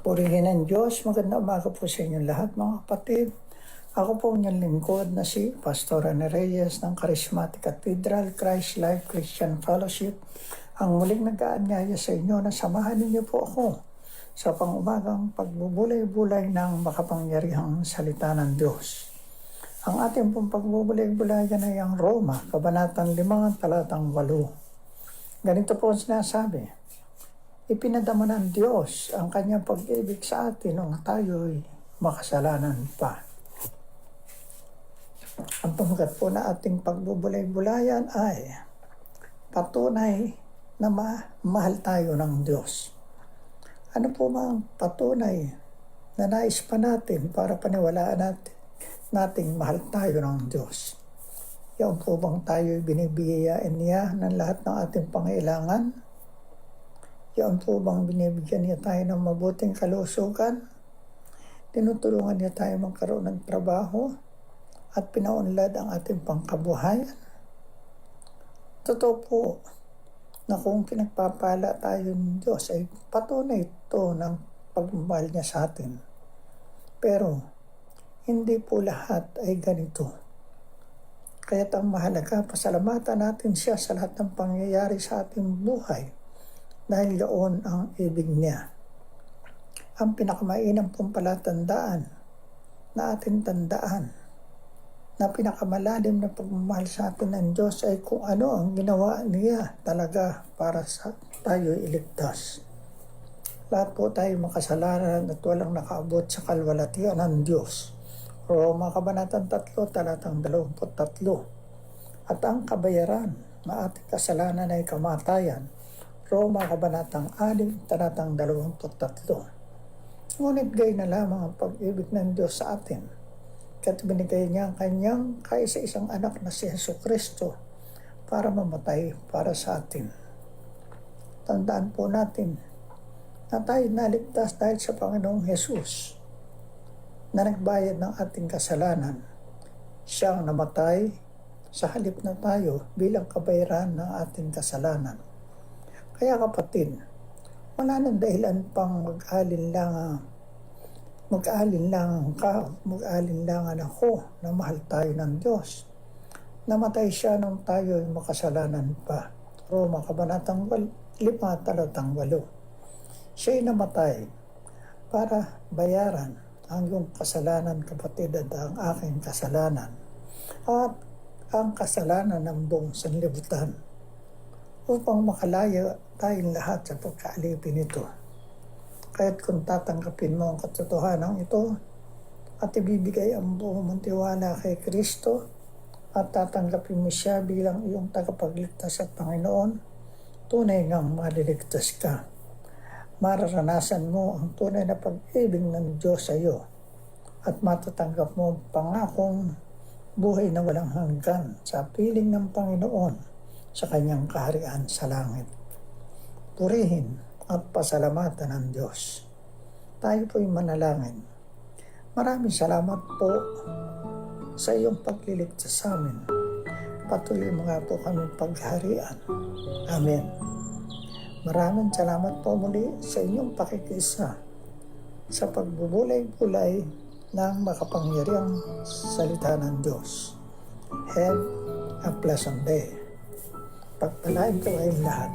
Purihin ang Diyos. Magandang umaga po sa inyong lahat mga kapatid. Ako po ang inyong lingkod na si Pastor Rene Reyes ng Charismatic Cathedral Christ Life Christian Fellowship. Ang muling nag-aanyaya sa inyo na samahan ninyo po ako sa pangumagang pagbubulay-bulay ng makapangyarihang salita ng Diyos. Ang ating pong pagbubulay-bulayan ay ang Roma, Kabanatang 5, Talatang 8. Ganito po ang sinasabi: ipinadama ng Diyos ang kanyang pag-ibig sa atin nung tayo'y makasalanan pa. Ang pamagat po na ating pagbubulay-bulayan ay patunay na mahal tayo ng Diyos. Ano po bang patunay na nais pa natin para paniwalaan nating mahal tayo ng Diyos? Yan po bang tayo'y binibiyayain niya ng lahat ng ating pangailangan? Yan po bang binibigyan niya tayo ng mabuting kalusugan? Tinutulungan niya tayo magkaroon ng trabaho at pinaunlad ang ating pangkabuhayan? Totoo po na kung pinagpapala tayo ng Diyos ay patunay ito ng pagmamahal niya sa atin. Pero hindi po lahat ay ganito. Kaya't ang mahalaga, pasalamatan natin siya sa lahat ng pangyayari sa ating buhay dahil doon ang ibig niya. Ang pinakamainam pong palatandaan na ating tandaan na pinakamalalim na pagmamahal sa atin ng Diyos ay kung ano ang ginawa niya talaga para sa tayo iligtas. Lahat po tayo makasalanan at walang nakaabot sa kalwalatian ng Diyos. Roma Kabanatang 3, Talatang 23. At ang kabayaran na ating kasalanan ay kamatayan. Roma Kabanatang 6, Talatang 23. Ngunit gayon na lamang ang pag-ibig ng Diyos sa atin. Kaya't binigay niya ang kanyang kaisa-isang anak na si Jesucristo para mamatay para sa atin. Tandaan po natin na tayo naligtas dahil sa Panginoong Jesus na nagbayad ng ating kasalanan. Siyang namatay sa halip na tayo bilang kabayaran ng ating kasalanan. Kaya kapatid, wala nang dahilan pang mag-aalinlangan ako na mahal tayo ng Diyos. Namatay siya nung tayo ay makasalanan pa. Roma Kabanatang 5, Talatang 8. Siya'y namatay para bayaran ang iyong kasalanan, kapatid, at ang aking kasalanan at ang kasalanan ng buong sanlibutan upang makalaya tayong lahat sa pagkaalipin nito. Kaya't kung tatanggapin mo ang katotohanan ito at ibibigay ang buong mong tiwala kay Kristo at tatanggapin mo siya bilang iyong tagapagligtas at Panginoon, tunay ngang maliligtas ka. Mararanasan mo ang tunay na pag-ibig ng Diyos sa iyo at matatanggap mo ang pangakong buhay na walang hanggan sa piling ng Panginoon sa kanyang kaharian sa langit. Purihin at pasalamatan ng Diyos. Tayo po'y manalangin. Maraming salamat po sa iyong pagliligtas sa amin. Patuloy mo nga po kami pagharian. Amen. Maraming salamat po muli sa inyong pakikisa sa pagbubulay-bulay ng makapangyarihang salita ng Diyos. Have a pleasant day. Pagpalain ko kayong lahat.